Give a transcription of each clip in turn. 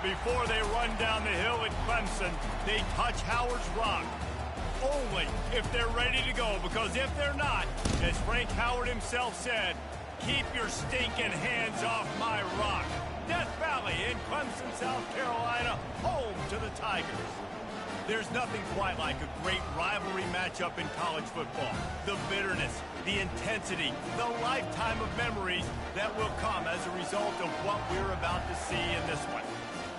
Before they run down the hill at Clemson, they touch Howard's Rock. Only if they're ready to go, because if they're not, as Frank Howard himself said, keep your stinking hands off my rock. Death Valley in Clemson, South Carolina, home to the Tigers. There's nothing quite like a great rivalry matchup in college football. The bitterness, the intensity, the lifetime of memories that will come as a result of what we're about to see in this one.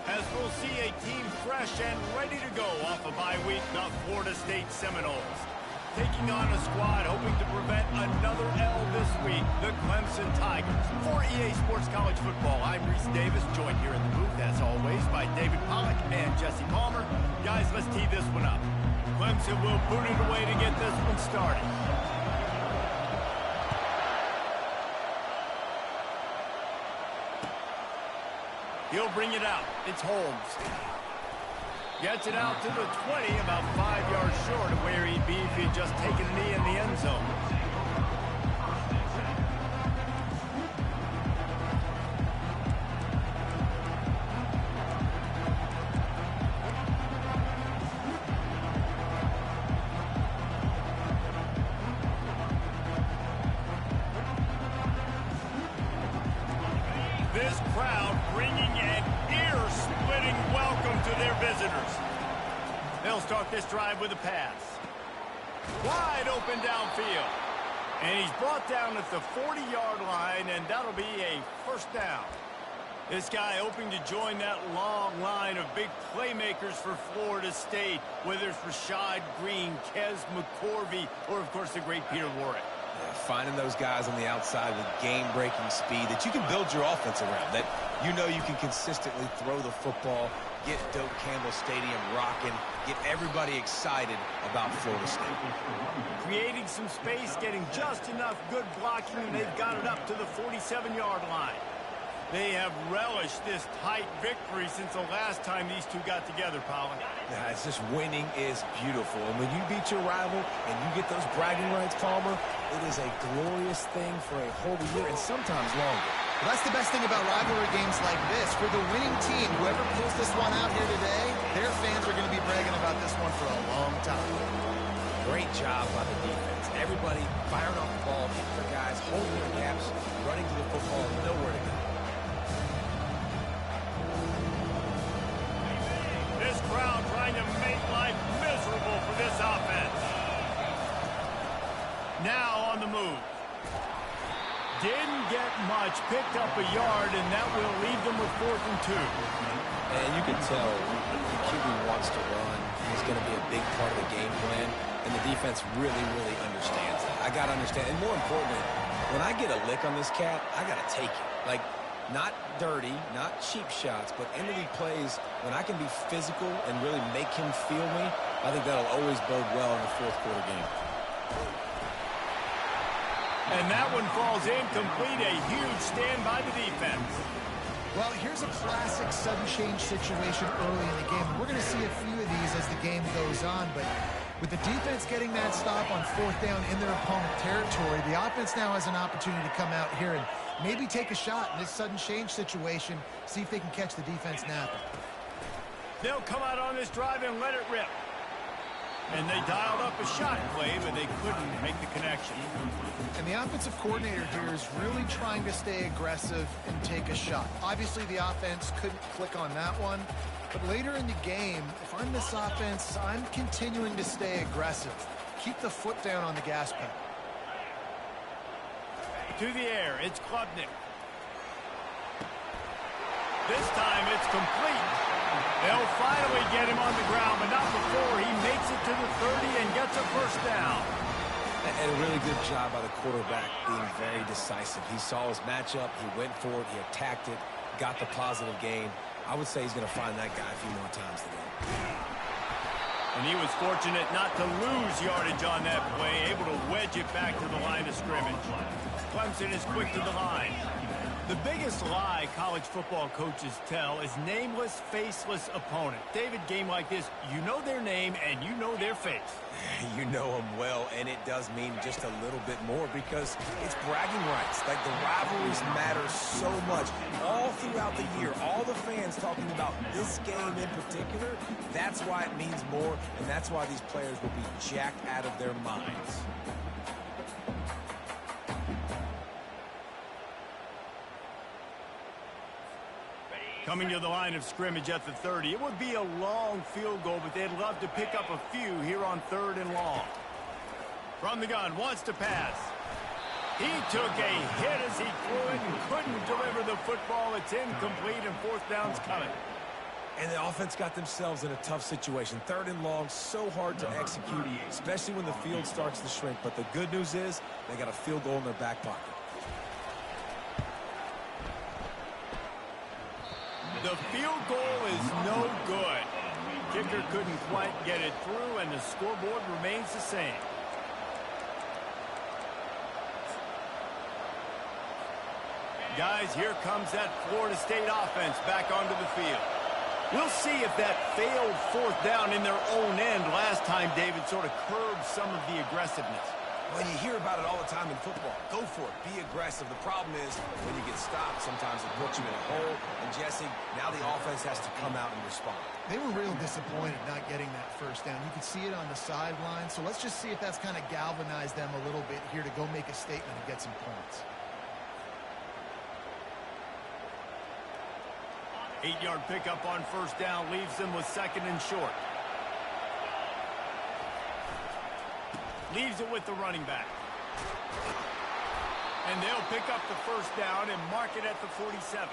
As we'll see a team fresh and ready to go off a bye week, the Florida State Seminoles. Taking on a squad hoping to prevent another L this week, the Clemson Tigers. For EA Sports College Football, I'm Reese Davis, joined here in the booth, as always, by David Pollack and Jesse Palmer. Guys, let's tee this one up. Clemson will boot it away to get this one started. He'll bring it out. It's Holmes. Gets it out to the 20, about 5 yards short of where he'd be if he'd just taken a knee in the end zone. This crowd bringing an ear-splitting welcome to their visitors. They'll start this drive with a pass. Wide open downfield. And he's brought down at the 40-yard line, and that'll be a first down. This guy hoping to join that long line of big playmakers for Florida State, whether it's Rashad Green, Kez McCorvey, or, of course, the great Peter Warrick. Yeah, finding those guys on the outside with game-breaking speed that you can build your offense around, that you know you can consistently throw the football, get Doak Campbell Stadium rocking, get everybody excited about Florida State. Creating some space, getting just enough good blocking, and they've got it up to the 47-yard line. They have relished this tight victory since the last time these two got together, Powell. Yeah, it's just winning is beautiful. And when you beat your rival and you get those bragging rights, Palmer, it is a glorious thing for a whole year and sometimes longer. Well, that's the best thing about rivalry games like this. For the winning team, whoever pulls this one out here today, their fans are going to be bragging about this one for a long time. Great job by the defense. Everybody firing off the ball, hitting their guys, holding their gaps, running to the football, nowhere to go. This crowd trying to make life miserable for this offense. Now on the move. Didn't get much, picked up a yard, and that will leave them with 4th and 2. And you can tell the QB wants to run. He's going to be a big part of the game plan, and the defense really, really understands that. I got to understand, and more importantly, when I get a lick on this cat, I got to take it. Like, not dirty, not cheap shots, but end-of-the plays, when I can be physical and really make him feel me, I think that'll always bode well in the 4th quarter game. And that one falls incomplete, a huge stand by the defense. Well, here's a classic sudden change situation early in the game. We're going to see a few of these as the game goes on, but with the defense getting that stop on 4th down in their opponent territory, the offense now has an opportunity to come out here and maybe take a shot in this sudden change situation, see if they can catch the defense napping. They'll come out on this drive and let it rip. And they dialed up a shot play, but they couldn't make the connection. And the offensive coordinator here is really trying to stay aggressive and take a shot. Obviously, the offense couldn't click on that one. But later in the game, if I'm this offense, I'm continuing to stay aggressive. Keep the foot down on the gas pedal. To the air, it's Klubnik. This time it's complete. They'll finally get him on the ground, but not before he makes it to the 30 and gets a first down. And a really good job by the quarterback being very decisive. He saw his matchup, he went for it, he attacked it, got the positive gain. I would say he's going to find that guy a few more times today. And he was fortunate not to lose yardage on that play, able to wedge it back to the line of scrimmage. Clemson is quick to the line. The biggest lie college football coaches tell is nameless, faceless opponent. David, game like this, you know their name and you know their face. You know them well, and it does mean just a little bit more because it's bragging rights. Like, the rivalries matter so much all throughout the year. All the fans talking about this game in particular, that's why it means more, and that's why these players will be jacked out of their minds. Coming to the line of scrimmage at the 30. It would be a long field goal, but they'd love to pick up a few here on 3rd and long. From the gun, wants to pass. He took a hit as he threw it and couldn't deliver the football. It's incomplete, and 4th down's coming. And the offense got themselves in a tough situation. 3rd and long, so hard to execute, especially when the field starts to shrink. But the good news is they got a field goal in their back pocket. The field goal is no good. Kicker couldn't quite get it through, and the scoreboard remains the same. Guys, here comes that Florida State offense back onto the field. We'll see if that failed 4th down in their own end last time, David, sort of curbed some of the aggressiveness. Well, you hear about it all the time in football. Go for it. Be aggressive. The problem is when you get stopped, sometimes it puts you in a hole. And, Jesse, now the offense has to come out and respond. They were real disappointed not getting that 1st down. You could see it on the sideline. So let's just see if that's kind of galvanized them a little bit here to go make a statement and get some points. 8-yard pickup on 1st down leaves them with 2nd and short. Leaves it with the running back. And they'll pick up the 1st down and mark it at the 47.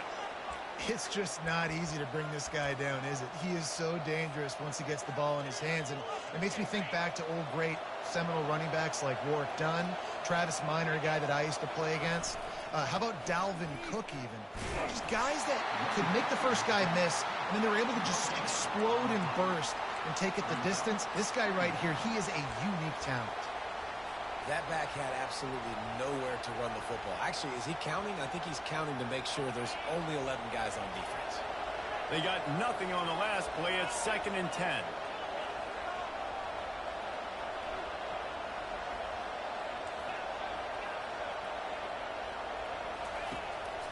It's just not easy to bring this guy down, is it? He is so dangerous once he gets the ball in his hands. And it makes me think back to old great Seminole running backs like Warwick Dunn, Travis Minor, a guy that I used to play against. How about Dalvin Cook even? Just guys that could make the first guy miss, and then they were able to just explode and burst and take it the distance. This guy right here, he is a unique talent. That back had absolutely nowhere to run the football. Actually, is he counting? I think he's counting to make sure there's only 11 guys on defense. They got nothing on the last play. It's 2nd and 10.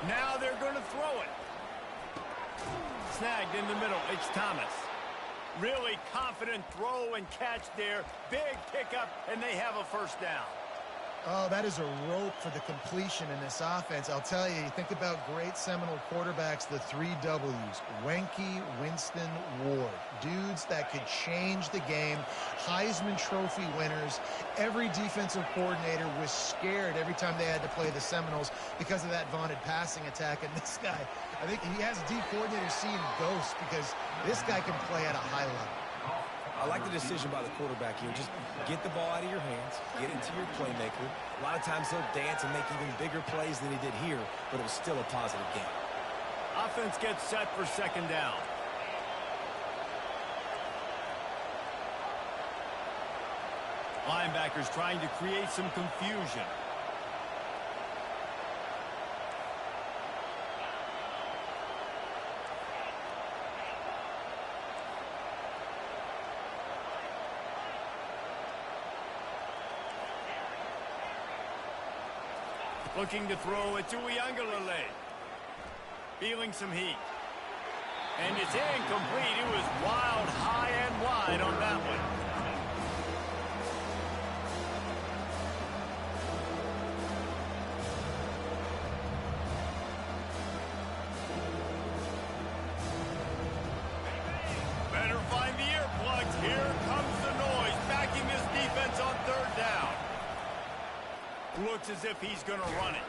Now they're going to throw it. Snagged in the middle. It's Thomas. Really confident throw and catch there. Big pickup, and they have a 1st down. Oh, that is a rope for the completion in this offense. I'll tell you, you think about great Seminole quarterbacks, the 3 W's. Wenke, Winston, Ward. Dudes that could change the game. Heisman Trophy winners. Every defensive coordinator was scared every time they had to play the Seminoles because of that vaunted passing attack. And this guy, I think he has D coordinators seeing ghosts because this guy can play at a high level. I like the decision by the quarterback here. Just get the ball out of your hands, get it to your playmaker. A lot of times he'll dance and make even bigger plays than he did here, but it was still a positive game. Offense gets set for 2nd down. Linebackers trying to create some confusion. Looking to throw it to Uiagalelei. Feeling some heat. And it's incomplete. It was wild, high, and wide on that one. Better find the earplugs. Here comes the noise. Backing this defense on 3rd down. Looks as if he's going to run it.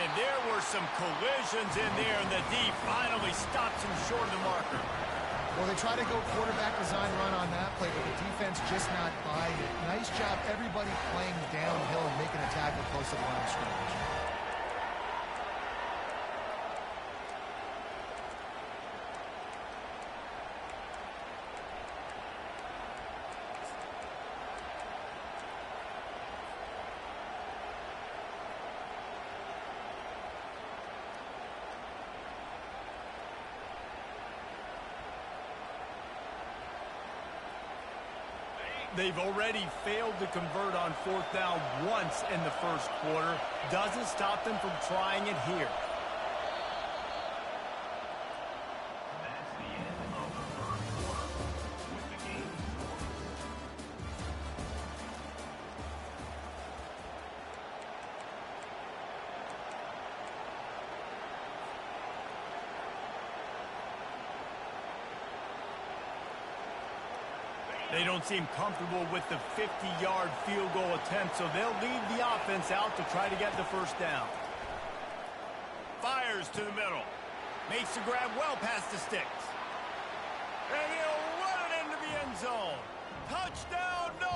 And there were some collisions in there, and the D finally stops him short of the marker. Well, they try to go quarterback design run on that play, but the defense just not buying it. Nice job, everybody playing downhill and making a tackle close to the line of scrimmage. They've already failed to convert on 4th down once in the 1st quarter. Doesn't stop them from trying it here. They don't seem comfortable with the 50-yard field goal attempt, so they'll leave the offense out to try to get the first down. Fires to the middle. Makes the grab well past the sticks. And he'll run it into the end zone. Touchdown, no!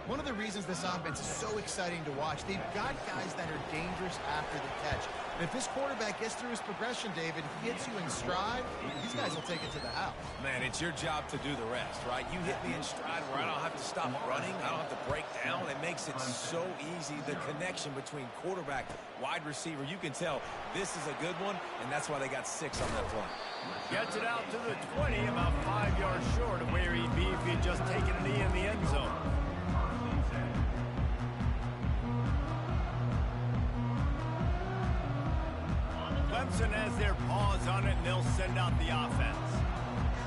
One of the reasons this offense is so exciting to watch, they've got guys that are dangerous after the catch. And if this quarterback gets through his progression, David, he hits you in stride, these guys will take it to the house. Man, it's your job to do the rest, right? You hit me in stride where I don't have to stop running. I don't have to break down. It makes it so easy. The connection between quarterback, wide receiver, you can tell this is a good one, and that's why they got 6 on that play. Gets it out to the 20, about 5 yards short of where he'd be if he had just taken a knee in the end zone. Clemson has their paws on it, and they'll send out the offense.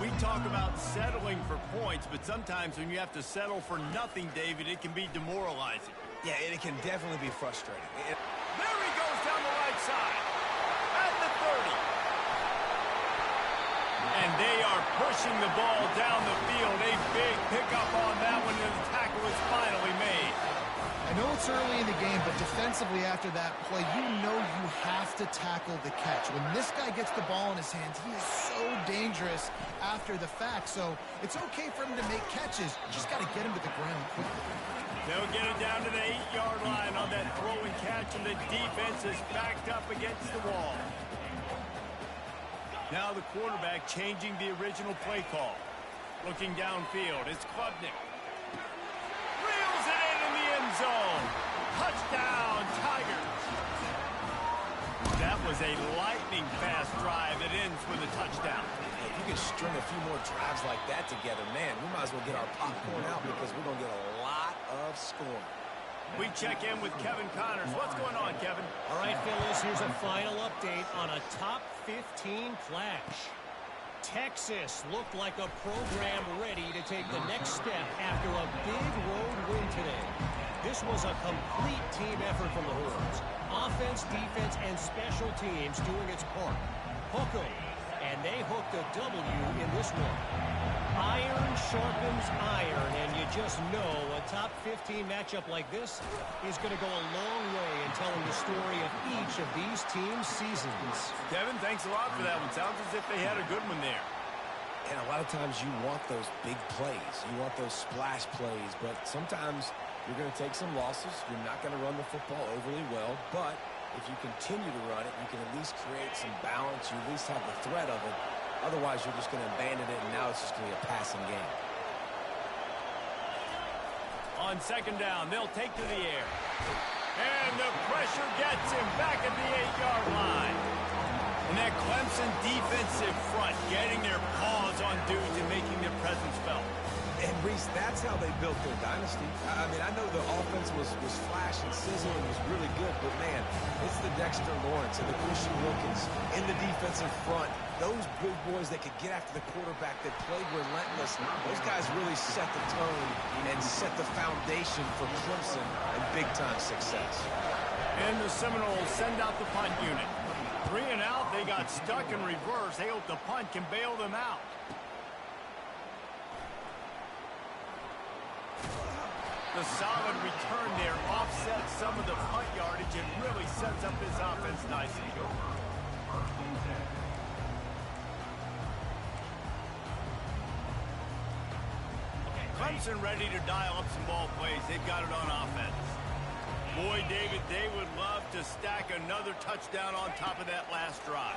We talk about settling for points, but sometimes when you have to settle for nothing, David, it can be demoralizing. Yeah, it can definitely be frustrating. There he goes down the right side at the 30. And they are pushing the ball down the field. A big pickup on that one, and the tackle is finally made. I know it's early in the game, but defensively after that play, you know you have to tackle the catch. When this guy gets the ball in his hands, he is so dangerous after the fact. So it's okay for him to make catches. You just got to get him to the ground quickly. They'll get it down to the 8-yard line on that throw and catch, and the defense is backed up against the wall. Now the quarterback changing the original play call. Looking downfield, it's Klubnik. Reels it in the end zone. Touchdown, Tigers. That was a lightning-fast drive that ends with a touchdown. If you can string a few more drives like that together, man, we might as well get our popcorn out because we're going to get a lot of scoring. We check in with Kevin Connors. What's going on, Kevin? All right, fellas, here's a final update on a top 15 flash. Texas looked like a program ready to take the next step after a big road win today. This was a complete team effort from the Horns. Offense, defense, and special teams doing its part. Hook 'em, and they hooked a W in this one. Iron sharpens iron, and you just know a top 15 matchup like this is going to go a long way in telling the story of each of these teams' seasons. Kevin, thanks a lot for that one. Sounds as if they had a good one there. And a lot of times you want those big plays. You want those splash plays, but sometimes you're going to take some losses. You're not going to run the football overly well, but if you continue to run it, you can at least create some balance. You at least have the threat of it. Otherwise, you're just going to abandon it, and now it's just going to be a passing game. On second down, they'll take to the air. And the pressure gets him back at the 8-yard line. And that Clemson defensive front getting their paws on dudes and making their presence felt. And, Reese, that's how they built their dynasty. I mean, I know the offense was flash and sizzle and was really good, but, man, it's the Dexter Lawrence and the Christian Wilkins in the defensive front. Those big boys that could get after the quarterback that played relentless, those guys really set the tone and set the foundation for Clemson and big-time success. And the Seminoles send out the punt unit. 3 and out, they got stuck in reverse. They hope the punt can bail them out. The solid return there offsets some of the punt yardage and really sets up this offense nicely. Clemson ready to dial up some ball plays. They've got it on offense. Boy, David, they would love to stack another touchdown on top of that last drive.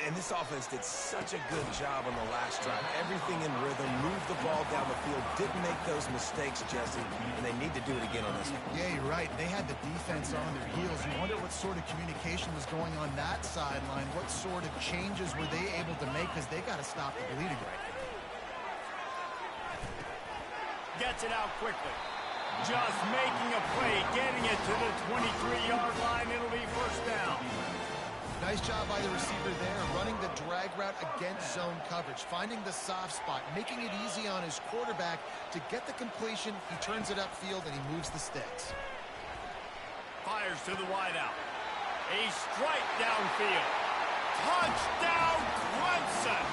And this offense did such a good job on the last drive. Everything in rhythm, moved the ball down the field, didn't make those mistakes, Jesse, and they need to do it again on this one. Yeah, you're right. They had the defense on their heels. You wonder what sort of communication was going on that sideline. What sort of changes were they able to make because they got to stop the bleeding right now. Gets it out quickly. Just making a play, getting it to the 23-yard line. It'll be first down. Nice job by the receiver there, running the drag route against zone coverage, finding the soft spot, making it easy on his quarterback to get the completion. He turns it upfield, and he moves the sticks. Fires to the wideout. A strike downfield. Touchdown, Clemson!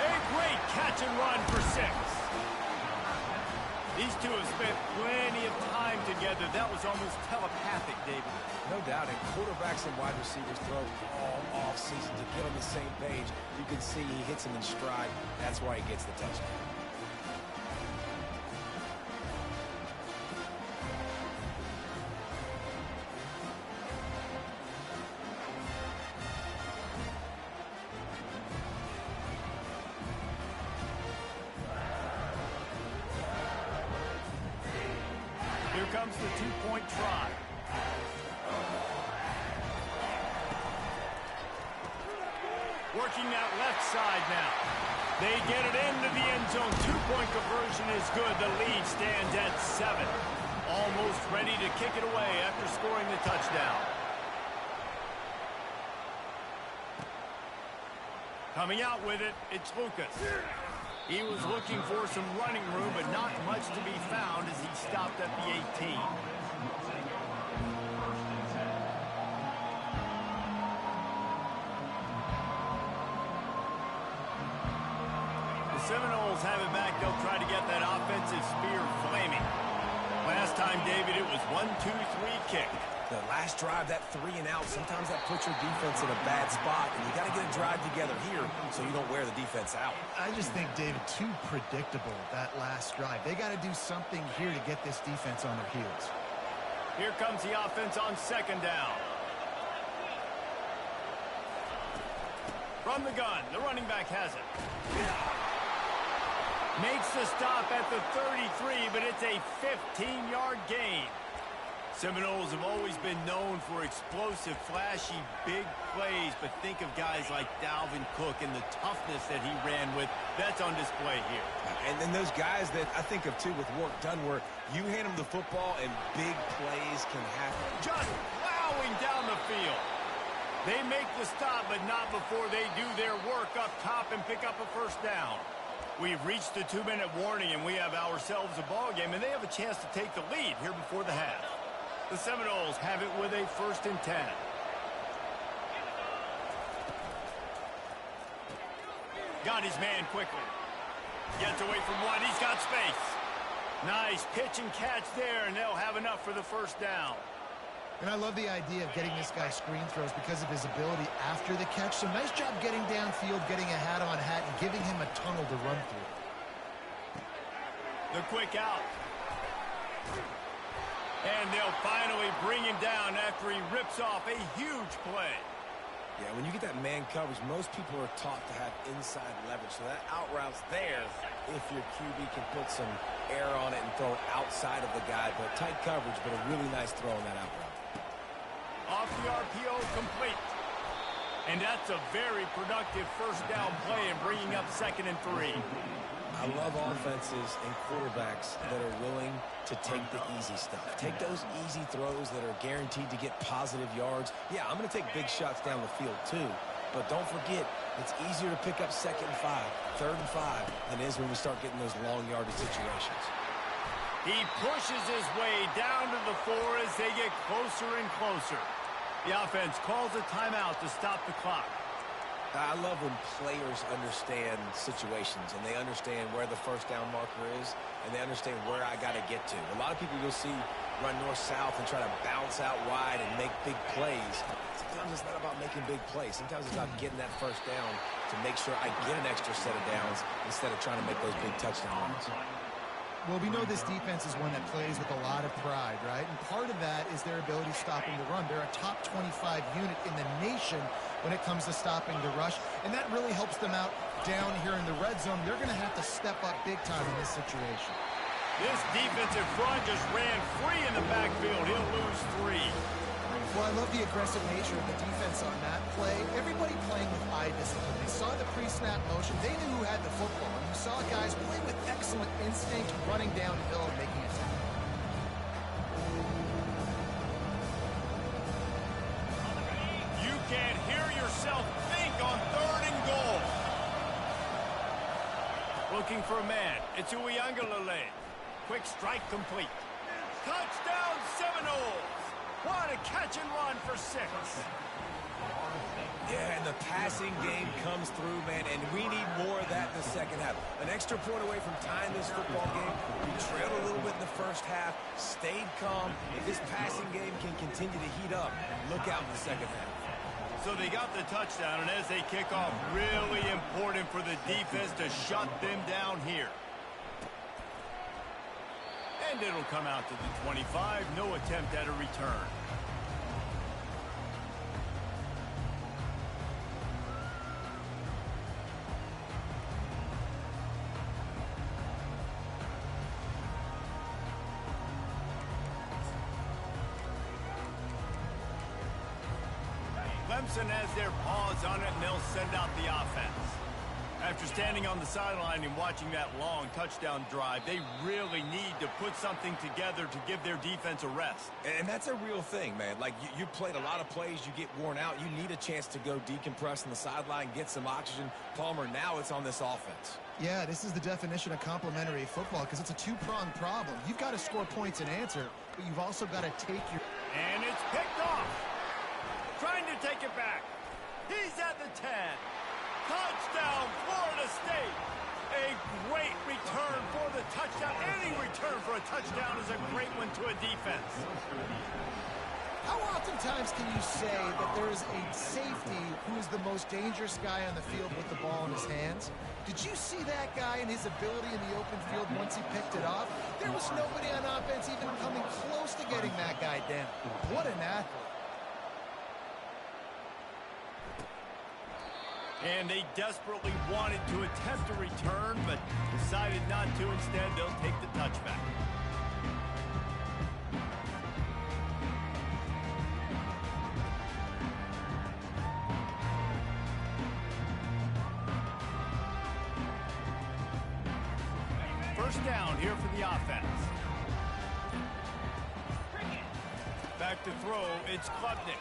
A great catch and run for 6. These two have spent plenty of time together. That was almost telepathic, David. No doubt, and quarterbacks and wide receivers throw all off season to get on the same page. You can see he hits him in stride. That's why he gets the touchdown. Here comes the two-point try. Working that left side now. They get it into the end zone. Two-point conversion is good. The lead stands at 7. Almost ready to kick it away after scoring the touchdown. Coming out with it, it's Lucas. He was looking for some running room, but not much to be found as he stopped at the 18. The Seminoles have it back. They'll try to get that offensive spear flaming. Last time, David, it was 1-2-3 kick. The last drive, that 3-and-out, sometimes that puts your defense in a bad spot, and you got to get a drive together here so you don't wear the defense out. I just think, David, too predictable, that last drive. They got to do something here to get this defense on their heels. Here comes the offense on second down. From the gun, the running back has it. Makes the stop at the 33, but it's a 15-yard gain. Seminoles have always been known for explosive, flashy, big plays, but think of guys like Dalvin Cook and the toughness that he ran with. That's on display here. And then those guys that I think of, too, with work done, where you hand them the football and big plays can happen. Just plowing down the field. They make the stop, but not before they do their work up top and pick up a first down. We've reached the 2-minute warning, and we have ourselves a ball game, and they have a chance to take the lead here before the half. The Seminoles have it with a 1st and 10. Got his man quickly. Gets away from one. He's got space. Nice pitch and catch there, and they'll have enough for the first down. And I love the idea of getting this guy screen throws because of his ability after the catch. So nice job getting downfield, getting a hat-on-hat, and giving him a tunnel to run through. The quick out. And they'll finally bring him down after he rips off a huge play. Yeah, when you get that man coverage, most people are taught to have inside leverage. So that out route's there if your QB can put some air on it and throw it outside of the guy. But tight coverage, but a really nice throw on that out route. Off the RPO, complete. And that's a very productive first down play and bringing up 2nd and 3. I love offenses and quarterbacks that are willing to take the easy stuff. Take those easy throws that are guaranteed to get positive yards. Yeah, I'm going to take big shots down the field too. But don't forget, it's easier to pick up 2nd and 5, 3rd and 5 than it is when we start getting those long yardage situations. He pushes his way down to the 4 as they get closer and closer. The offense calls a timeout to stop the clock. I love when players understand situations and they understand where the first down marker is and they understand where I got to get to. A lot of people you'll see run north-south and try to bounce out wide and make big plays. Sometimes it's not about making big plays. Sometimes it's about getting that first down to make sure I get an extra set of downs instead of trying to make those big touchdown runs. Well, we know this defense is one that plays with a lot of pride, right? And part of that is their ability stopping the run. They're a top 25 unit in the nation when it comes to stopping the rush, and that really helps them out down here in the red zone. They're going to have to step up big time in this situation. This defensive front just ran free in the backfield. He'll lose 3. Well, I love the aggressive nature of the defense on that play. Everybody playing with eye discipline. They saw the pre-snap motion. They knew who had the football. And you saw guys play with excellent instinct, running downhill and making a tackle. You can hear yourself think on 3rd and goal. Looking for a man. It's Uiagalelei. Quick strike complete. Touchdown Seminoles. What a catch and run for 6. Yeah, and the passing game comes through, man, and we need more of that in the second half. An extra point away from tying this football game. We trailed a little bit in the first half, stayed calm. If this passing game can continue to heat up, look out in the second half. So they got the touchdown, and as they kick off, really important for the defense to shut them down here. And it'll come out to the 25. No attempt at a return. Clemson has their paws on it, and they'll send out the offense. After standing on the sideline and watching that long touchdown drive, they really need to put something together to give their defense a rest. And that's a real thing, man. Like, you played a lot of plays, you get worn out. You need a chance to go decompress on the sideline, get some oxygen. Palmer, now it's on this offense. Yeah, this is the definition of complementary football because it's a two-pronged problem. You've got to score points and answer, but you've also got to take your... And it's picked off. Trying to take it back. He's at the 10. Touchdown, Florida State. A great return for the touchdown. Any return for a touchdown is a great one to a defense. How oftentimes can you say that there is a safety who is the most dangerous guy on the field with the ball in his hands? Did you see that guy and his ability in the open field once he picked it off? There was nobody on offense even coming close to getting that guy down. What an athlete. And they desperately wanted to attempt a return, but decided not to. Instead, they'll take the touchback. First down here for the offense. Back to throw, it's Klubnik.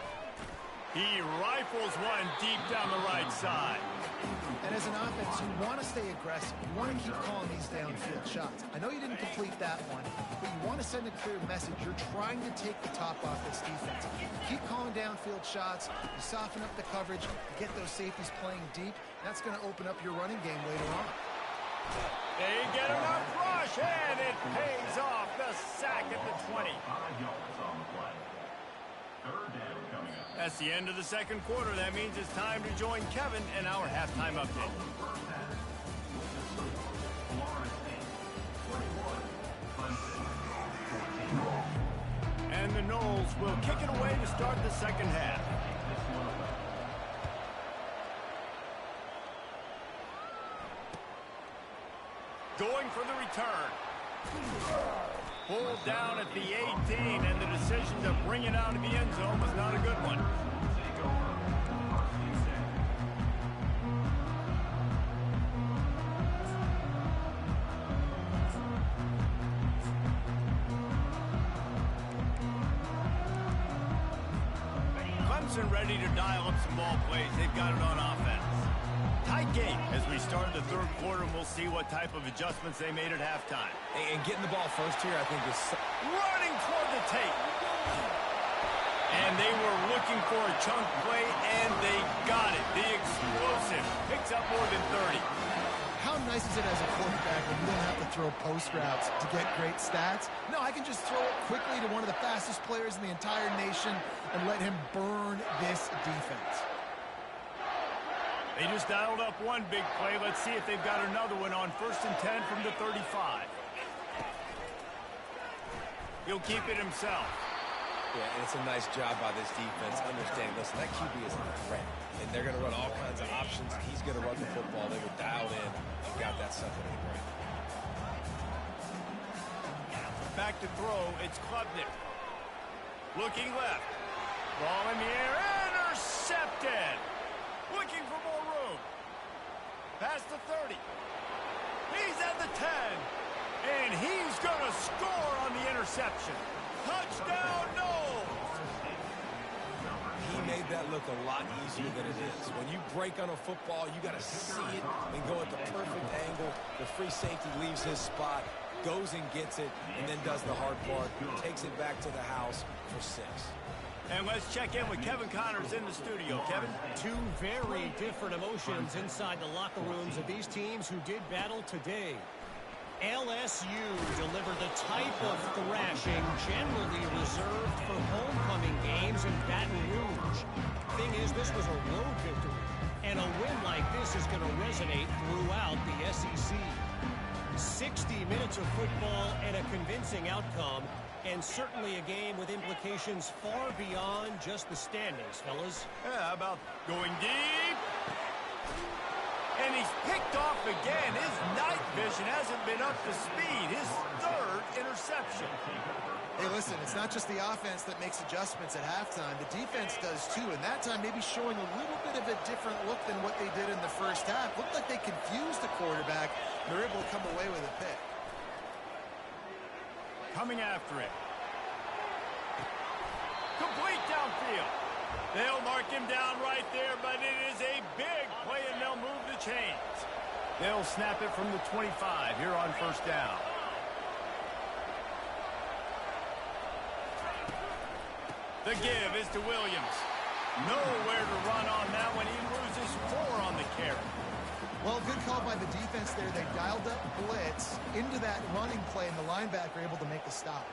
He rifles one deep down the right side. And as an offense, you want to stay aggressive. You want to keep calling these downfield shots. I know you didn't complete that one, but you want to send a clear message. You're trying to take the top off this defense. You keep calling downfield shots. You soften up the coverage. You get those safeties playing deep. That's going to open up your running game later on. They get enough rush, and it pays off. The sack at the 20. That's the end of the second quarter. That means it's time to join Kevin in our halftime update. And the Noles will kick it away to start the second half. Going for the return. Pulled down at the 18, and the decision to bring it out of the end zone was not a good one. Clemson ready to dial up some ball plays. They've got it on offense. Tight game as we start the third quarter, and we'll see what type of adjustments they made at halftime. And getting the ball first here, I think, is... Running toward the tape. And they were looking for a chunk play, and they got it. The explosive picks up more than 30. How nice is it as a quarterback when you don't have to throw post routes to get great stats? No, I can just throw it quickly to one of the fastest players in the entire nation and let him burn this defense. They just dialed up one big play. Let's see if they've got another one on 1st and 10 from the 35. He'll keep it himself. Yeah, and it's a nice job by this defense. Understanding, listen, that QB is a threat. And they're going to run all kinds of options. He's going to run the football. They were dialed in and got that second and great. Back to throw, it's Klubnik. Looking left. Ball in the air, intercepted. Looking for more room. Past the 30. He's at the 10. And he's going to score on the interception. Touchdown, Noles! He made that look a lot easier than it is. When you break on a football, you got to see it and go at the perfect angle. The free safety leaves his spot, goes and gets it, and then does the hard part. Takes it back to the house for 6. And let's check in with Kevin Connors in the studio. Kevin? Two very different emotions inside the locker rooms of these teams who did battle today. LSU delivered the type of thrashing generally reserved for homecoming games in Baton Rouge. Thing is, this was a road victory, and a win like this is going to resonate throughout the SEC. 60 minutes of football and a convincing outcome, and certainly a game with implications far beyond just the standings, fellas. Yeah, how about going deep? And he's picked off again. His night vision hasn't been up to speed. His third interception. Hey, listen, it's not just the offense that makes adjustments at halftime. The defense does too, and that time maybe showing a little bit of a different look than what they did in the first half. Looked like they confused the quarterback. They're able to come away with a pick. Coming after it. Complete downfield. They'll mark him down right there, but it is a big play, and they'll move the chains. They'll snap it from the 25 here on first down. The give is to Williams. Nowhere to run on that one. He loses 4 on the carry. Well, good call by the defense there. They dialed up blitz into that running play, and the linebacker able to make the stop.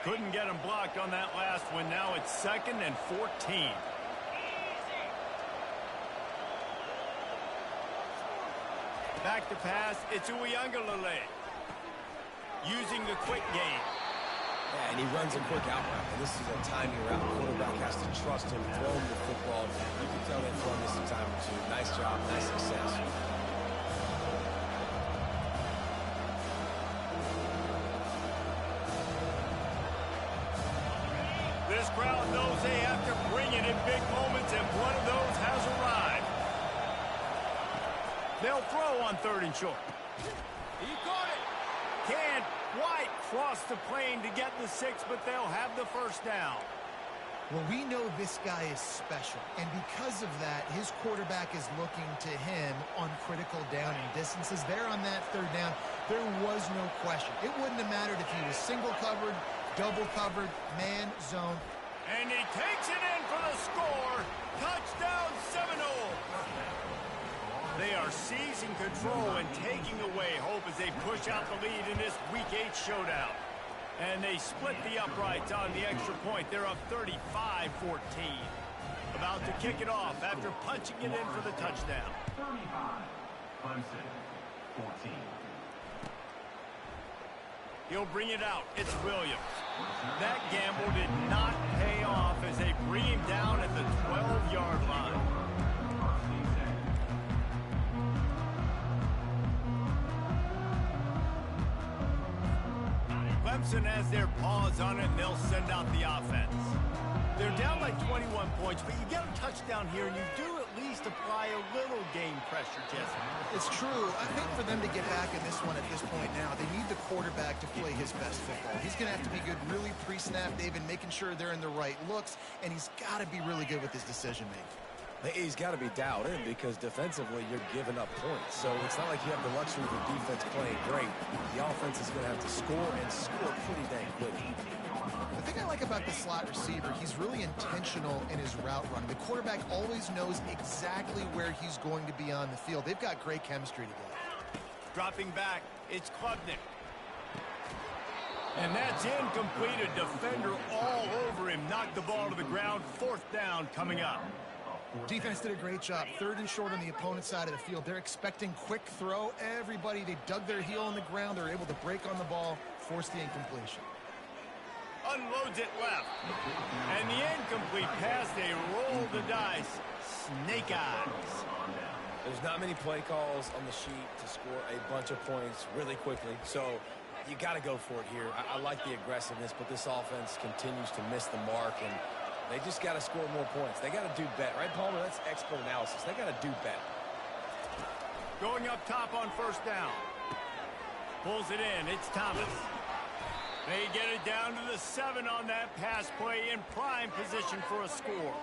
Couldn't get him blocked on that last one. Now it's 2nd and 14. Back to pass. It's Uiagalelei. Using the quick game. Yeah, and he runs a quick out route. And this is a timing route. The quarterback has to trust him, throw him the football. You can tell they've run this a time or two. Nice job, nice success. This crowd knows they have to bring it in big moments, and one of those has arrived. They'll throw on 3rd and short. He caught it. Can't quite cross the plane to get the 6, but they'll have the first down. Well, we know this guy is special, and because of that, his quarterback is looking to him on critical down and distances. There on that 3rd down, there was no question. It wouldn't have mattered if he was single covered, double covered, man, zone. And he takes it in for the score. Touchdown Seminole. They are seizing control and taking away hope as they push out the lead in this Week 8 showdown. And they split the uprights on the extra point. They're up 35-14. About to kick it off after punching it in for the touchdown. 35, Clemson, 14. He'll bring it out. It's Williams. That gamble did not pay off as they bring him down at the 12-yard line. Clemson has their paws on it, and they'll send out the offense. They're down by 21 points, but you get a touchdown here, and you do at least apply a little game pressure, Jesse. It's true. I think for them to get back in this one at this point now, they need the quarterback to play his best football. He's going to have to be good really pre-snap, David, making sure they're in the right looks, and he's got to be really good with his decision-making. He's got to be dialed in because defensively you're giving up points. So it's not like you have the luxury of the defense playing great. The offense is going to have to score and score pretty dang quick. The thing I like about the slot receiver, he's really intentional in his route running. The quarterback always knows exactly where he's going to be on the field. They've got great chemistry together. Dropping back, it's Klubnik. And that's incomplete. A defender all over him. Knocked the ball to the ground. 4th down coming up. Defense did a great job. 3rd and short on the opponent's side of the field. They're expecting quick throw. Everybody, they dug their heel on the ground. They're able to break on the ball, force the incompletion. Unloads it left. And the incomplete pass, they roll the dice. Snake eyes. There's not many play calls on the sheet to score a bunch of points really quickly. So you got to go for it here. I like the aggressiveness, but this offense continues to miss the mark, and they just got to score more points. They got to do better. Right, Palmer? That's expert analysis. They got to do better. Going up top on 1st down. Pulls it in. It's Thomas. They get it down to the 7 on that pass play in prime position for a score.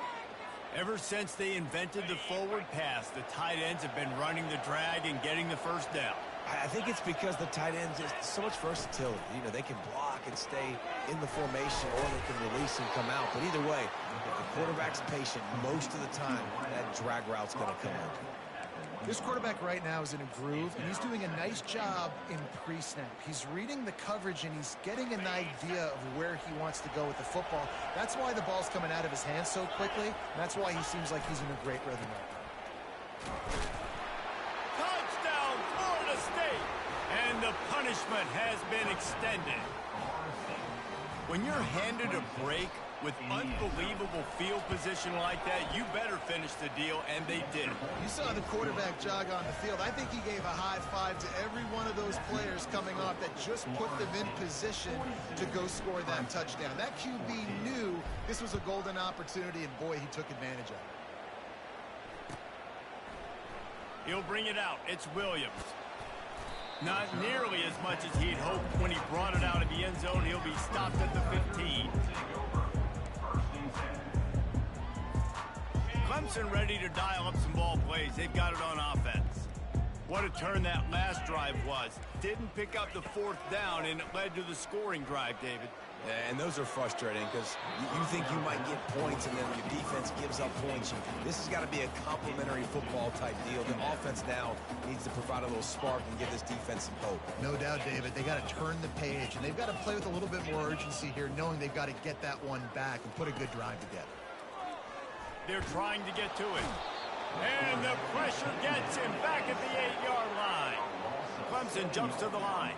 Ever since they invented the forward pass, the tight ends have been running the drag and getting the first down. I think it's because the tight ends is so much versatility. You know, they can block and stay in the formation, or they can release and come out. But either way, if the quarterback's patient, most of the time, that drag route's going to come open. This quarterback right now is in a groove, and he's doing a nice job in pre-snap. He's reading the coverage, and he's getting an idea of where he wants to go with the football. That's why the ball's coming out of his hands so quickly, and that's why he seems like he's in a great rhythm right now. Touchdown, Florida State! And the punishment has been extended. When you're handed a break with unbelievable field position like that, you better finish the deal, and they did. You saw the quarterback jog on the field. I think he gave a high five to every one of those players coming off that just put them in position to go score that touchdown. That QB knew this was a golden opportunity, and boy, he took advantage of it. He'll bring it out. It's Williams. Not nearly as much as he'd hoped when he brought it out of the end zone. He'll be stopped at the 15. Clemson ready to dial up some ball plays. They've got it on offense. What a turn that last drive was. Didn't pick up the fourth down, and it led to the scoring drive, David. And those are frustrating because you think you might get points, and then your defense gives up points. This has got to be a complementary football type deal. The offense now needs to provide a little spark and give this defense some hope. No doubt, David. They got to turn the page, and they've got to play with a little bit more urgency here, knowing they've got to get that one back and put a good drive together. They're trying to get to it. And the pressure gets him back at the 8-yard line. Clemson jumps to the line.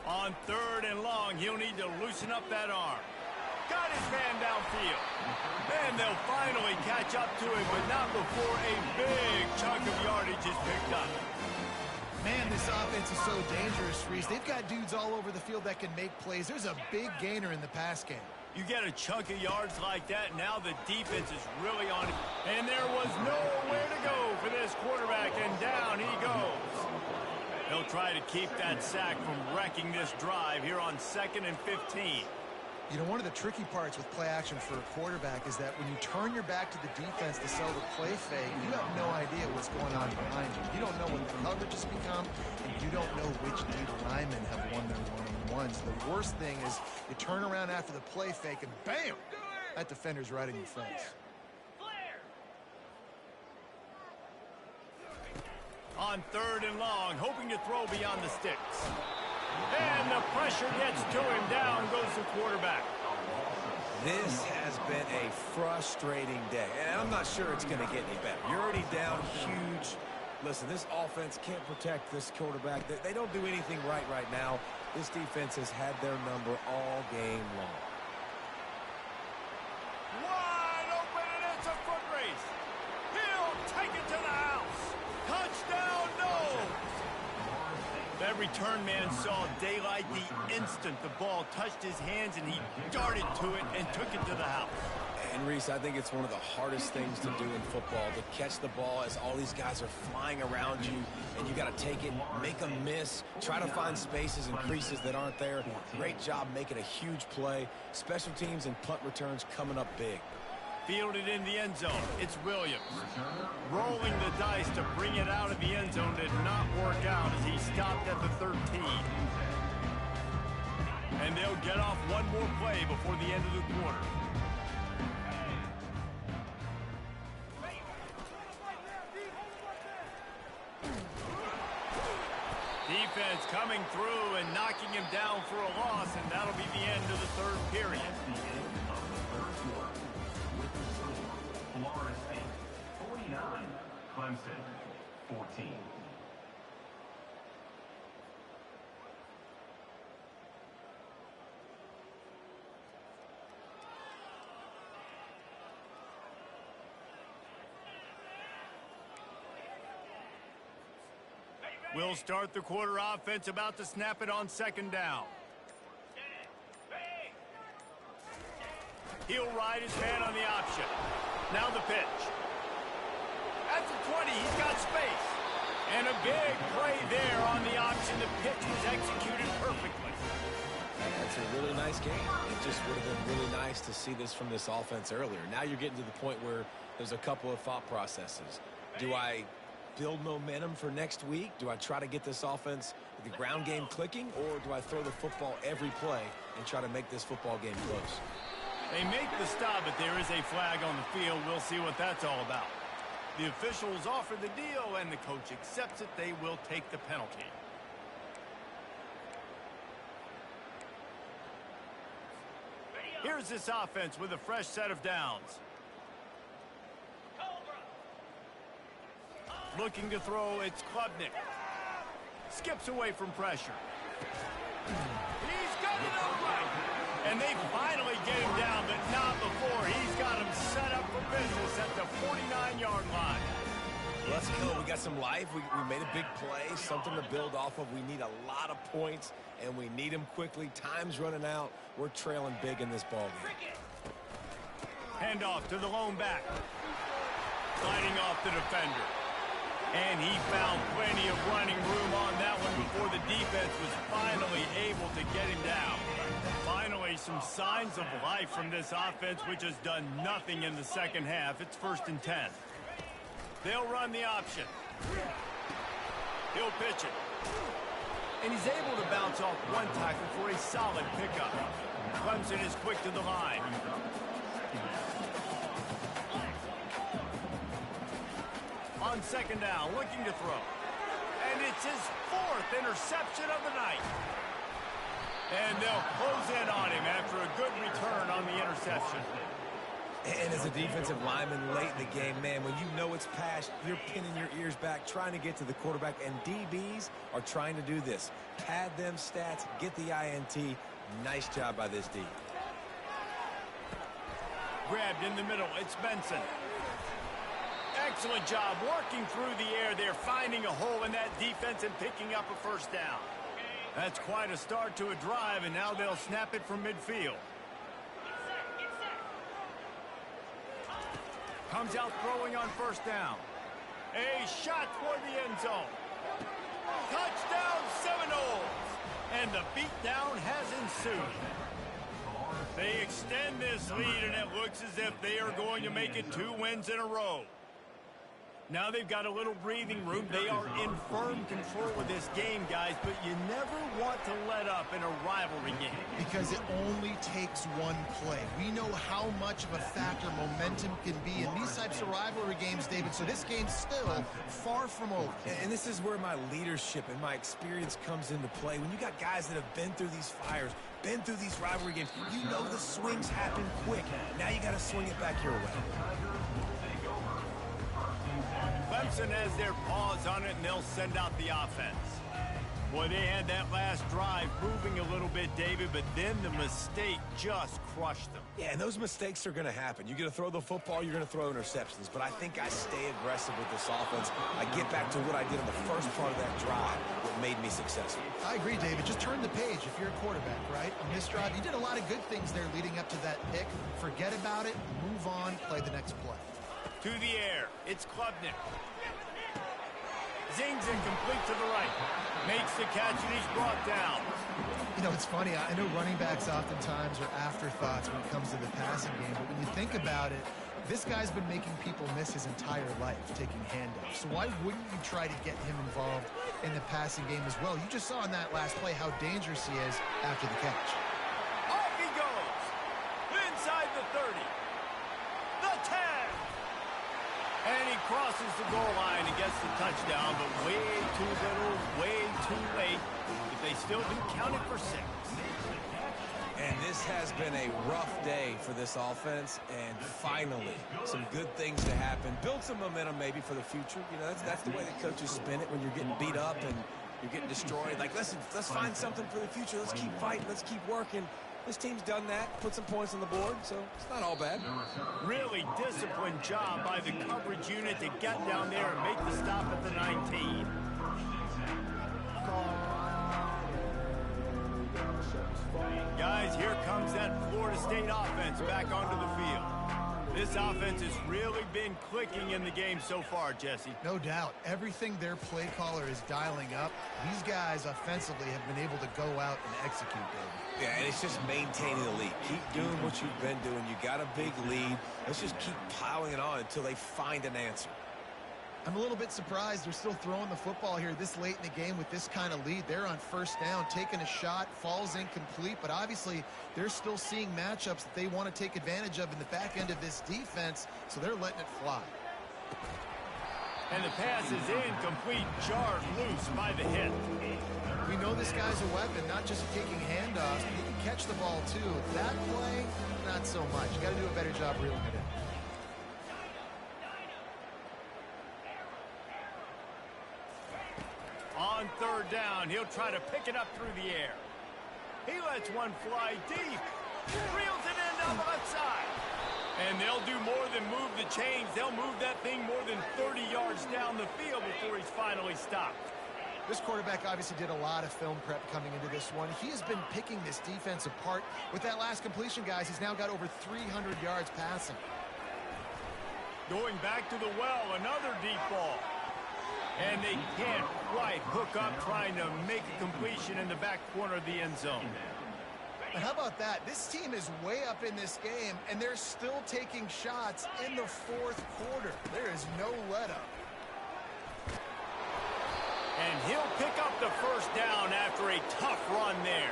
On 3rd and long, he'll need to loosen up that arm. Got his man downfield. And they'll finally catch up to him, but not before a big chunk of yardage is picked up. Man, this offense is so dangerous, Reese. They've got dudes all over the field that can make plays. There's a big gainer in the pass game. You get a chunk of yards like that, now the defense is really on it. And there was nowhere to go for this quarterback, and down he goes. He'll try to keep that sack from wrecking this drive here on 2nd and 15. You know, one of the tricky parts with play action for a quarterback is that when you turn your back to the defense to sell the play fake, you have no idea what's going on behind you. You don't know what the coverage has become, and you don't know which D linemen have won their one-on-ones. The worst thing is you turn around after the play fake, and bam! That defender's right in your face. On 3rd and long, hoping to throw beyond the sticks. And the pressure gets to him. Down goes the quarterback. This has been a frustrating day, and I'm not sure it's going to get any better. You're already down huge. Listen, this offense can't protect this quarterback. They don't do anything right now. This defense has had their number all game long. Wide open, and it's a foot race. He'll take it to the house. Touchdown, no! That return man saw daylight the instant the ball touched his hands, and he darted to it and took it to the house. And Reese, I think it's one of the hardest things to do in football, to catch the ball as all these guys are flying around you, and you got to take it, make them miss, try to find spaces and creases that aren't there. Great job making a huge play. Special teams and punt returns coming up big. Fielded in the end zone. It's Williams. Rolling the dice to bring it out of the end zone did not work out as he stopped at the 13. And they'll get off one more play before the end of the quarter. Defense coming through and knocking him down for a loss, and that'll be the end of the 3rd period. Florida State 49, Clemson 14. We'll start the quarter offense, about to snap it on 2nd down. He'll ride his man on the option. Now the pitch. At the 20, he's got space. And a big play there on the option. The pitch was executed perfectly. That's a really nice game. It just would have been really nice to see this from this offense earlier. Now you're getting to the point where there's a couple of thought processes. Do I build momentum for next week? Do I try to get this offense, the ground game clicking, or do I throw the football every play and try to make this football game close? They make the stop, but there is a flag on the field. We'll see what that's all about. The officials offer the deal, and the coach accepts it. They will take the penalty. Here's this offense with a fresh set of downs. Looking to throw, it's Klubnik. Skips away from pressure. He's got it upright. And they finally get him down, but not before. He's got him set up for business at the 49-yard line. Let's go. We got some life. We made a big play, something to build off of. We need a lot of points, and we need them quickly. Time's running out. We're trailing big in this ballgame. Handoff to the lone back. Sliding off the defender. And he found plenty of running room on that one before the defense was finally able to get him down. Finally, some signs of life from this offense, which has done nothing in the second half. It's 1st and 10. They'll run the option. He'll pitch it. And he's able to bounce off one tackle for a solid pickup. Clemson is quick to the line. On 2nd down, looking to throw. And it's his 4th interception of the night. And they'll close in on him after a good return on the interception. And as a defensive lineman late in the game, man, when you know it's past, you're pinning your ears back, trying to get to the quarterback. And DBs are trying to do this. Pad them stats, get the INT. Nice job by this D. Grabbed in the middle, it's Benson. Excellent job working through the air there, finding a hole in that defense and picking up a 1st down. That's quite a start to a drive, and now they'll snap it from midfield. Comes out throwing on 1st down. A shot toward the end zone. Touchdown Seminoles! And the beatdown has ensued. They extend this lead, and it looks as if they are going to make it 2 wins in a row. Now they've got a little breathing room. They are in firm control of this game, guys, but you never want to let up in a rivalry game. Because it only takes one play. We know how much of a factor momentum can be in these types of rivalry games, David, so this game's still far from over. And this is where my leadership and my experience comes into play. When you got guys that have been through these fires, been through these rivalry games, you know the swings happen quick. Now you got to swing it back your way. Clemson has their paws on it, and they'll send out the offense. Boy, they had that last drive moving a little bit, David, but then the mistake just crushed them. Yeah, and those mistakes are going to happen. You're going to throw the football, you're going to throw interceptions, but I think I stay aggressive with this offense. I get back to what I did in the first part of that drive, what made me successful. I agree, David. Just turn the page if you're a quarterback, right? On this drive, you did a lot of good things there leading up to that pick. Forget about it, move on, play the next play. To the air, it's Klubnik. Zings it complete to the right. Makes the catch, and he's brought down. You know, it's funny. I know running backs oftentimes are afterthoughts when it comes to the passing game, but when you think about it, this guy's been making people miss his entire life taking handoffs. So why wouldn't you try to get him involved in the passing game as well? You just saw in that last play how dangerous he is after the catch. Off he goes. Inside the 30. The 10. And he crosses the goal line and gets the touchdown, but way too little, way too late. If they still do, count it for 6. And this has been a rough day for this offense, and finally, some good things to happen. Build some momentum maybe for the future. You know, that's the way the coaches spin it when you're getting beat up and you're getting destroyed. Like, listen, let's find something for the future. Let's keep fighting. Let's keep working. This team's done that, put some points on the board, so it's not all bad. Really disciplined job by the coverage unit to get down there and make the stop at the 19. Guys, here comes that Florida State offense back onto the field. This offense has really been clicking in the game so far, Jesse. No doubt. Everything their play caller is dialing up, these guys offensively have been able to go out and execute, David. Yeah, and it's just maintaining the lead. Keep doing what you've been doing. You got a big lead. Let's just keep piling it on until they find an answer. I'm a little bit surprised they're still throwing the football here this late in the game with this kind of lead. They're on first down, taking a shot, falls incomplete, but obviously they're still seeing matchups that they want to take advantage of in the back end of this defense, so they're letting it fly. And the pass is incomplete, jarred loose by the hit. We know this guy's a weapon, not just taking handoffs, but he can catch the ball too. That play, not so much. You got to do a better job reeling it in. On third down, he'll try to pick it up through the air. He lets one fly deep. Reels it in down the left side. And they'll do more than move the chains. They'll move that thing more than 30 yards down the field before he's finally stopped. This quarterback obviously did a lot of film prep coming into this one. He has been picking this defense apart. With that last completion, guys, he's now got over 300 yards passing. Going back to the well, another deep ball. And they can't quite hook up trying to make a completion in the back corner of the end zone. But how about that? This team is way up in this game, and they're still taking shots in the fourth quarter. There is no let-up. And he'll pick up the first down after a tough run there.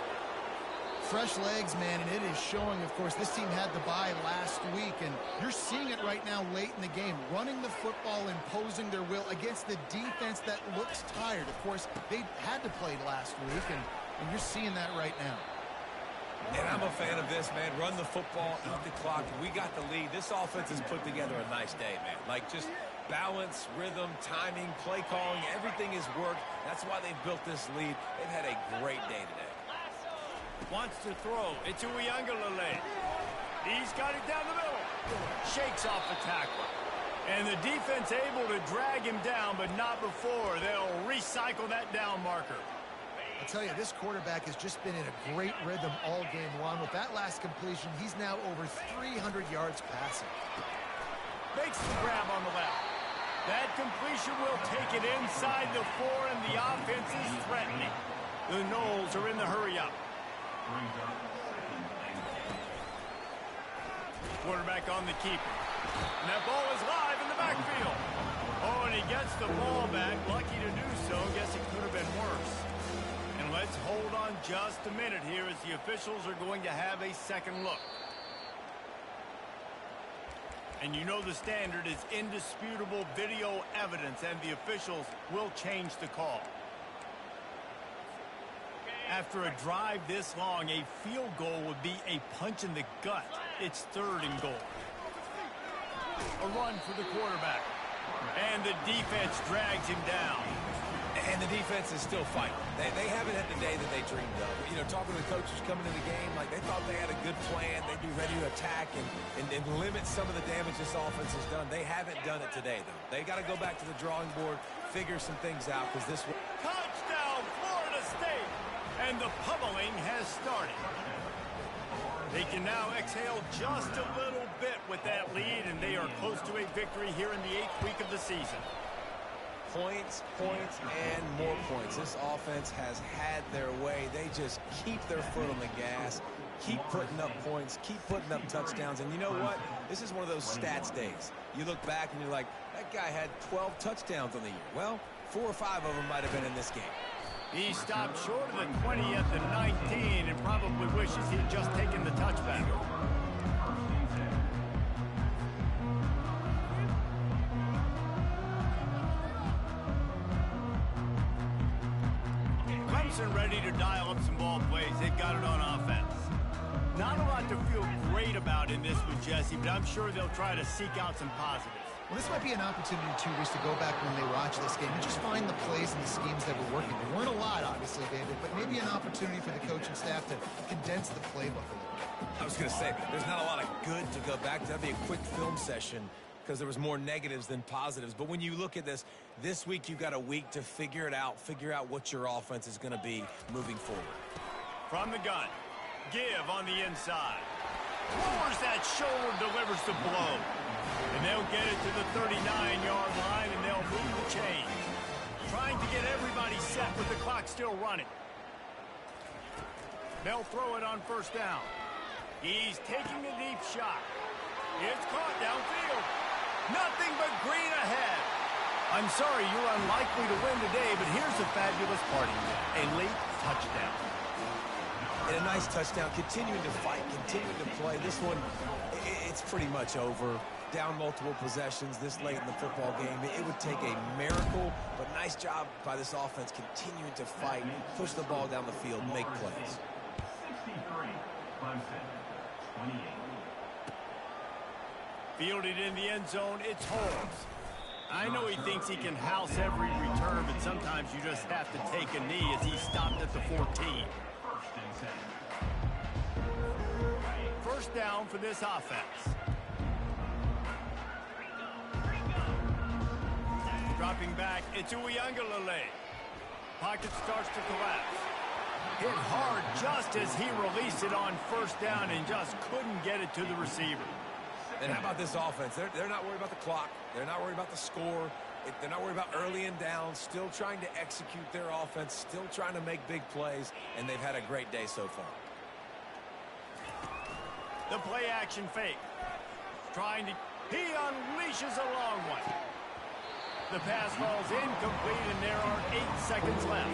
Fresh legs, man, and it is showing, of course. This team had the bye last week, and you're seeing it right now late in the game. Running the football, imposing their will against the defense that looks tired. Of course, they had to play last week, and you're seeing that right now. And I'm a fan of this, man. Run the football, eat the clock. We got the lead. This offense has put together a nice day, man. Like, just balance, rhythm, timing, play calling, everything has worked. That's why they've built this lead. They've had a great day today. Wants to throw. It's Uiagalelei. He's got it down the middle. Shakes off the tackle. And the defense able to drag him down, but not before. They'll recycle that down marker. I'll tell you, this quarterback has just been in a great rhythm all game long. With that last completion, he's now over 300 yards passing. Makes the grab on the left. That completion will take it inside the 4, and the offense is threatening. The Noles are in the hurry-up. Quarterback on the keeper. And that ball is live in the backfield. Oh, and he gets the ball back. Lucky to do so. Guess it could have been worse. And let's hold on just a minute here as the officials are going to have a second look. And you know the standard is indisputable video evidence, and the officials will change the call. After a drive this long, a field goal would be a punch in the gut. It's 3rd and goal. A run for the quarterback. And the defense drags him down. And the defense is still fighting. They haven't had the day that they dreamed of. You know, talking to the coaches coming into the game, like they thought they had a good plan. They'd be ready to attack and limit some of the damage this offense has done. They haven't done it today, though. They got to go back to the drawing board, figure some things out, because this... Touchdown, Florida State! And the pummeling has started. They can now exhale just a little bit with that lead, and they are close to a victory here in the 8th week of the season. Points, points, and more points. This offense has had their way. They just keep their foot on the gas, keep putting up points, keep putting up touchdowns. And you know what? This is one of those stats days. You look back and you're like, that guy had 12 touchdowns on the year. Well, 4 or 5 of them might have been in this game. He stopped short of the 20 at the 19 and probably wishes he had just taken the touchback. Clemson ready to dial up some ball plays. They've got it on offense. Not a lot to feel great about in this one, Jesse, but I'm sure they'll try to seek out some positives. Well, this might be an opportunity, too, Reese, to go back when they watch this game and just find the plays and the schemes that were working. There weren't a lot, obviously, David, but maybe an opportunity for the coaching staff to condense the playbook a little bit. I was going to say, there's not a lot of good to go back to. That'd be a quick film session because there was more negatives than positives. But when you look at this week you got a week to figure it out, figure out what your offense is going to be moving forward. From the gun, give on the inside. lowers that shoulder, delivers the blow. And they'll get it to the 39-yard line, and they'll move the chains. Trying to get everybody set with the clock still running. They'll throw it on first down. He's taking a deep shot. It's caught downfield. Nothing but green ahead. I'm sorry you're unlikely to win today, but here's the fabulous part of it. A late touchdown. And a nice touchdown, continuing to fight, continuing to play. This one, it's pretty much over. Down multiple possessions this late in the football game. It would take a miracle, but nice job by this offense continuing to fight, push the ball down the field, make plays. 63, Clemson, 28. Fielded in the end zone, it's Holmes. I know he thinks he can house every return, but sometimes you just have to take a knee as he stopped at the 14. First and 10. First down for this offense. Dropping back, it's Uiagalelei. Pocket starts to collapse. Hit hard just as he released it on first down and just couldn't get it to the receiver. And how about this offense? They're not worried about the clock. They're not worried about the score. They're not worried about early and down. Still trying to execute their offense. Still trying to make big plays. And they've had a great day so far. The play action fake. He unleashes a long one. The pass falls incomplete, and there are 8 seconds left.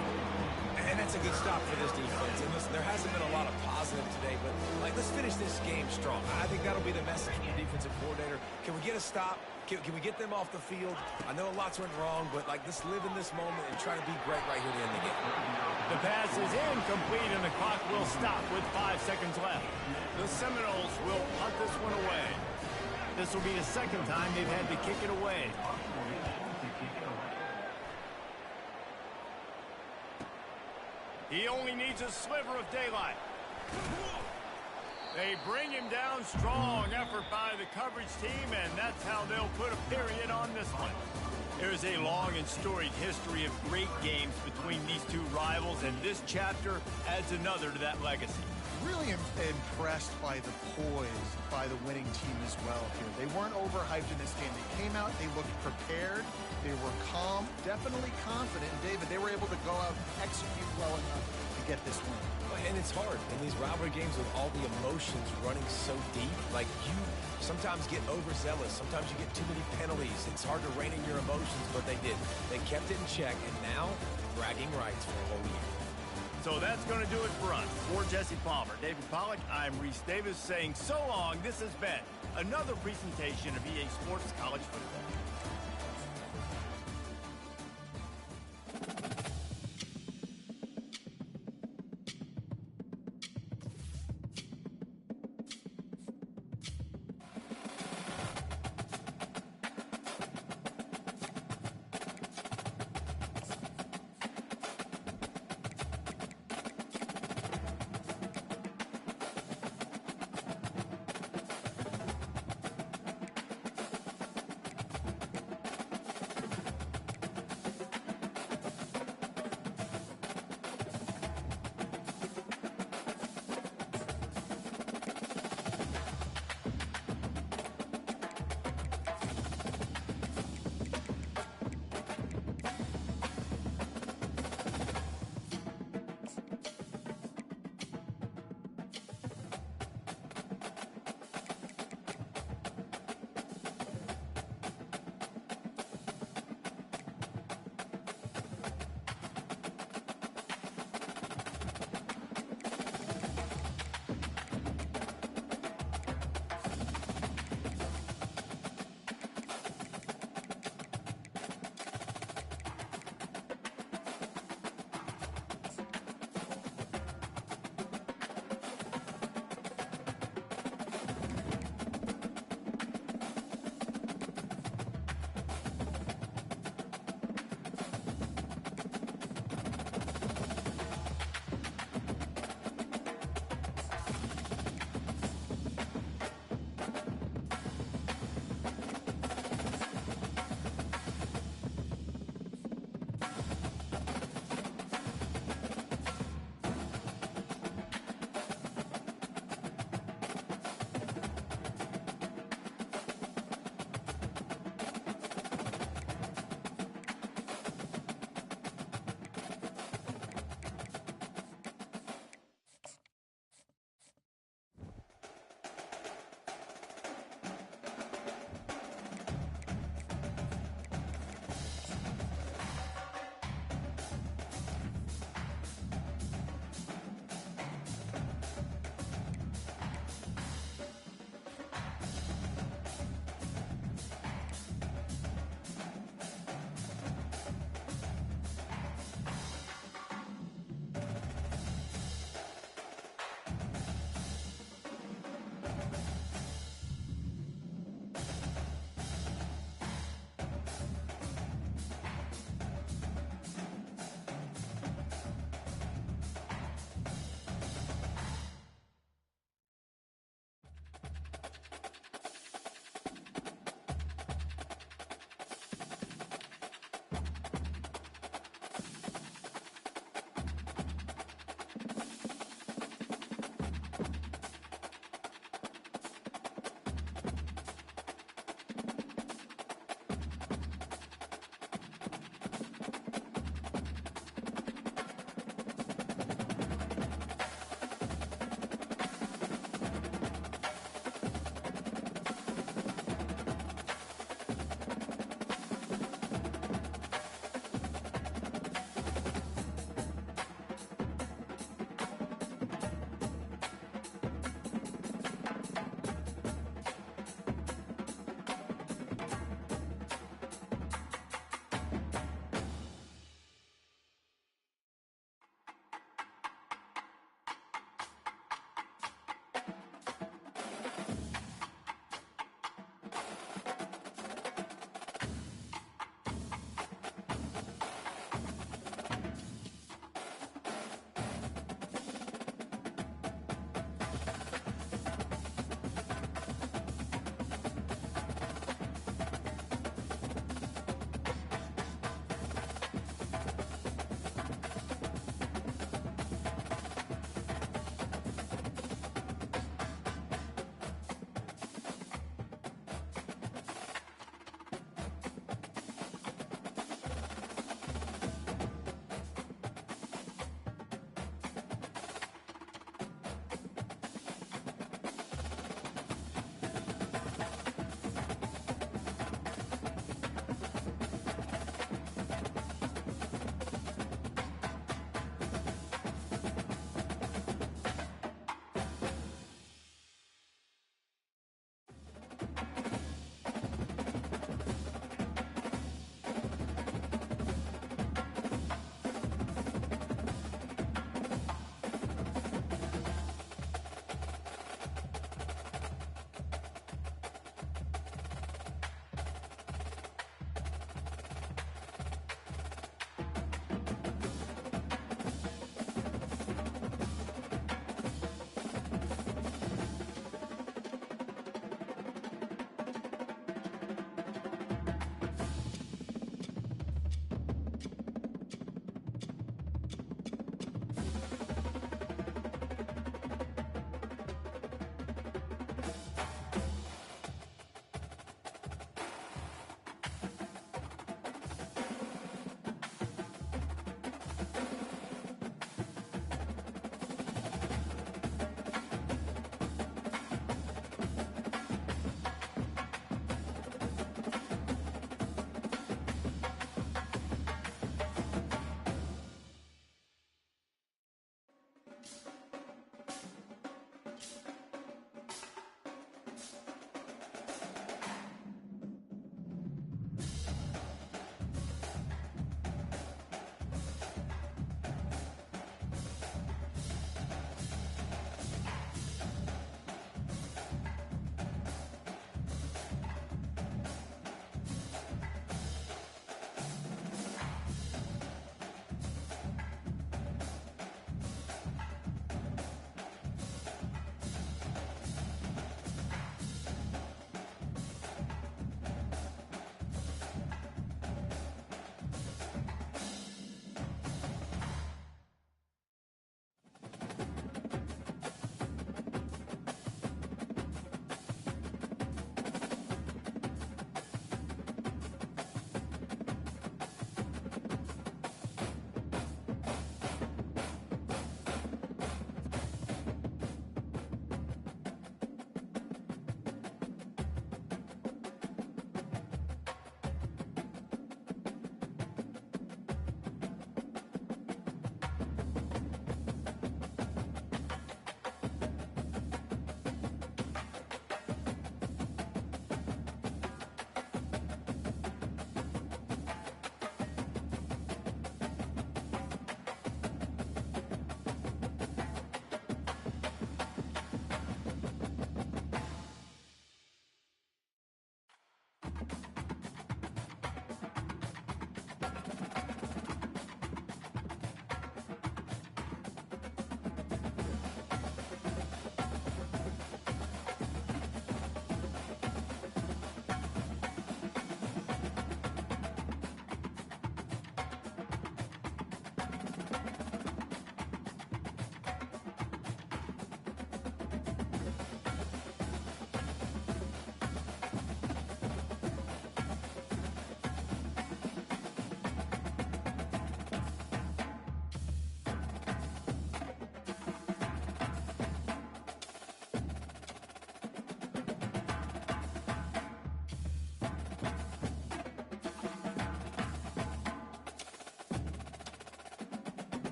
And that's a good stop for this defense. And listen, there hasn't been a lot of positive today, but let's finish this game strong. I think that'll be the message from the defensive coordinator. Can we get a stop? Can we get them off the field? I know lots went wrong, but let's live in this moment and try to be great right here to end the game. The pass is incomplete, and the clock will stop with 5 seconds left. The Seminoles will punt this one away. This will be the second time they've had to kick it away. He only needs a sliver of daylight. They bring him down. Strong effort by the coverage team, and that's how they'll put a period on this one. There's a long and storied history of great games between these two rivals, and this chapter adds another to that legacy. Really impressed by the poise by the winning team as well here. They weren't overhyped in this game. They came out, they looked prepared, they were calm, definitely confident. And David, they were able to go out and execute well enough to get this win. And it's hard in these rivalry games with all the emotions running so deep. You sometimes get overzealous. Sometimes you get too many penalties. It's hard to rein in your emotions, but they did. They kept it in check, and now bragging rights for a whole year. So that's going to do it for us. For Jesse Palmer, David Pollack, I'm Reese Davis saying so long. This has been another presentation of EA Sports College Football.